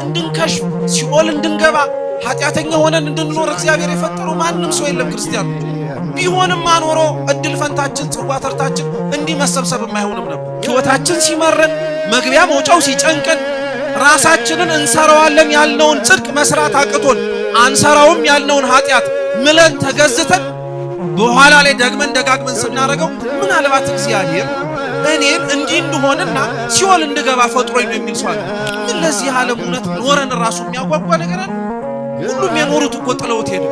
እንድንከሽ ሲኦል እንድንገባ ኃጢአተኛ ሆነን እንድንኖር እግዚአብሔር የፈጠረው ማንም ሰው የለም ክርስቲያን። ቢሆንም አኖሮ እድል ፈንታችን ጽዋ ተርታችን እንዲህ መሰብሰብ የማይሆንም ነበር። ሕይወታችን ሲመረን መግቢያ መውጫው ሲጨንቀን ራሳችንን እንሰራዋለን ያልነውን ጽድቅ መስራት አቅቶን አንሰራውም ያልነውን ኃጢአት ምለን ተገዝተን በኋላ ላይ ደግመን ደጋግመን ስናረገው ምናልባት እግዚአብሔር እኔን እንዲህ እንደሆነና ሲኦል እንድገባ ፈጥሮኝ ነው የሚል ሰው አለ። ምን ለዚህ ዓለም እውነት ኖረን ራሱ የሚያጓጓ ነገር አለ? ሁሉም የኖሩት እኮ ጥለውት ሄዱ።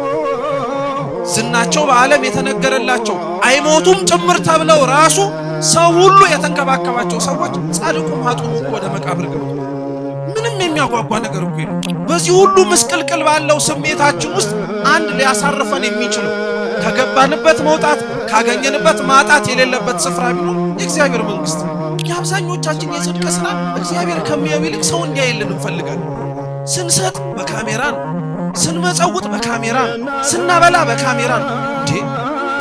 ዝናቸው በዓለም የተነገረላቸው አይሞቱም ጭምር ተብለው ራሱ ሰው ሁሉ የተንከባከባቸው ሰዎች ጻድቁም ኃጥኡም ወደ መቃብር ገቡ። ምንም የሚያጓጓ ነገር እኮ የለም። በዚህ ሁሉ ምስቅልቅል ባለው ስሜታችን ውስጥ አንድ ሊያሳርፈን የሚችለው ከገባንበት መውጣት ካገኘንበት ማጣት የሌለበት ስፍራ ቢኖር የእግዚአብሔር መንግስት። የአብዛኞቻችን የጽድቅ ስራ እግዚአብሔር ከሚያዩ ይልቅ ሰው እንዲያይልን እንፈልጋለን። ስንሰጥ በካሜራ ነው፣ ስንመጸውት በካሜራ ነው፣ ስናበላ በካሜራ ነው።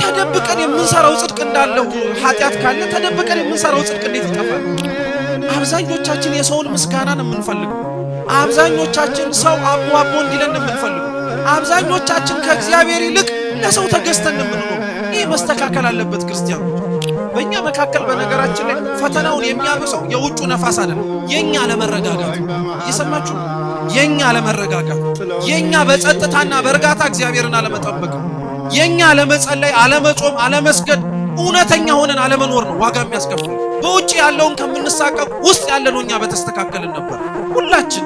ተደብቀን የምንሰራው ጽድቅ እንዳለው ኃጢአት ካለ ተደብቀን የምንሰራው ጽድቅ እንዴት ይጠፋል? አብዛኞቻችን የሰውን ምስጋናን የምንፈልገው፣ አብዛኞቻችን ሰው አቦ አቦ እንዲለን የምንፈልገው፣ አብዛኞቻችን ከእግዚአብሔር ይልቅ ለሰው ተገዝተን የምንኖር። ይህ መስተካከል አለበት ክርስቲያኖች። በእኛ መካከል በነገራችን ላይ ፈተናውን የሚያብሰው የውጩ ነፋስ አይደለም፣ የኛ አለመረጋጋት። እየሰማችሁ? የኛ አለመረጋጋት፣ የኛ በጸጥታና በእርጋታ እግዚአብሔርን አለመጠበቅ፣ የኛ አለመጸለይ፣ አለመጾም፣ አለመስገድ፣ እውነተኛ ሆነን አለመኖር ነው ዋጋ የሚያስከፍል። በውጭ ያለውን ከምንሳቀቅ ውስጥ ያለነው እኛ በተስተካከልን ነበር ሁላችን።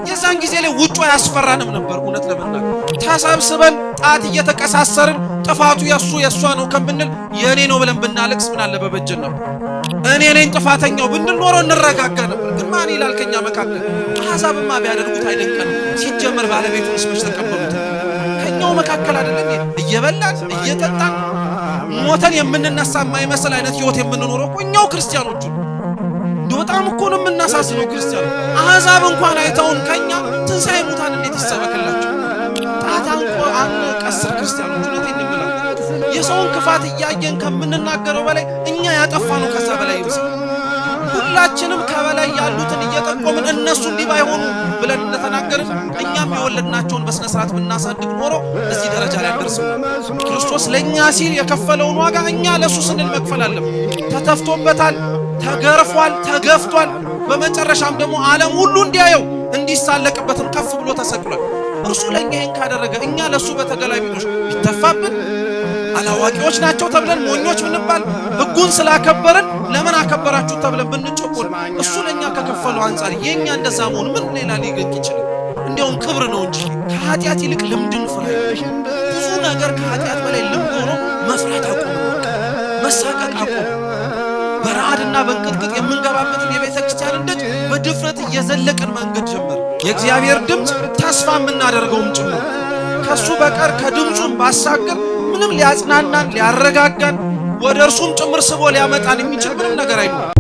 የዛን ጊዜ ላይ ውጩ አያስፈራንም ነበር። እውነት ለመናገር ተሰብስበን ጣት እየተቀሳሰርን ጥፋቱ የሷ ነው ከምንል የኔ ነው ብለን ብናለቅስ ምን አለ በበጀን ነበር። እኔ ነኝ ጥፋተኛው ብንል ኖሮ እንረጋጋ ነበር። ግን ማን ይላል ከኛ መካከል? አሕዛብማ ቢያደርጉት አይደንቀንም። ሲጀመር ባለቤቱን እስመች ተቀበሉት። ከኛው መካከል አይደለም እየበላን እየጠጣን ሞተን የምንነሳ የማይመስል አይነት ህይወት የምንኖረው እኮ እኛው ክርስቲያኖቹ። በጣም እኮ ነው የምናሳዝነው ክርስቲያኖች። አሕዛብ እንኳን አይተውን ከኛ ትንሣኤ ሙታን እንዴት ይሰበክላቸው? ጣታ እንኳን አንቀስር ክርስቲያኖች። እውነቴን እንምላለን። የሰውን ክፋት እያየን ከምንናገረው በላይ እኛ ያጠፋነው ከዛ በላይ ይብሳል። ሁላችንም ከበላይ ያሉትን እየጠቆምን እነሱ እንዲህ ባይሆኑ ብለን እንደተናገርን እኛም የወለድናቸውን በስነ ስርዓት ብናሳድግ ኖሮ እዚህ ደረጃ ላይ አንደርስም። ክርስቶስ ለኛ ሲል የከፈለውን ዋጋ እኛ ለሱ ስንል መክፈል አለብን። ተተፍቶበታል፣ ተገርፏል፣ ተገፍቷል። በመጨረሻም ደግሞ ዓለም ሁሉ እንዲያየው እንዲሳለቅበትም ከፍ ብሎ ተሰቅሏል። እርሱ ለኛ ይህን ካደረገ እኛ ለሱ በተገላቢጦሽ ቢተፋብን አላዋቂዎች ናቸው ተብለን ሞኞች ብንባል ሕጉን ስላከበርን ለምን አከበራችሁ ተብለን ብንጨቆን እሱ ለኛ ከከፈለው አንጻር የኛ እንደዛ መሆን ምን ሌላ ሊገኝ ይችላል? እንዲያውም ክብር ነው እንጂ። ከኃጢአት ይልቅ ልምድን ፍራ። ብዙ ነገር ከኃጢአት በላይ ልምድ ሆኖ መፍራት አቁም፣ መሳቀቅ አቁም። በረዓድና በእንቅጥቅጥ የምንገባበትን የቤተ ክርስቲያንን ደጅ በድፍረት እየዘለቅን መንገድ ጀመር። የእግዚአብሔር ድምፅ ተስፋ የምናደርገውም ጭምር ከሱ በቀር ከድምፁን ባሻገር ምንም ሊያጽናናን ሊያረጋጋን ወደ እርሱም ጭምር ስቦ ሊያመጣን የሚችል ምንም ነገር አይኖርም።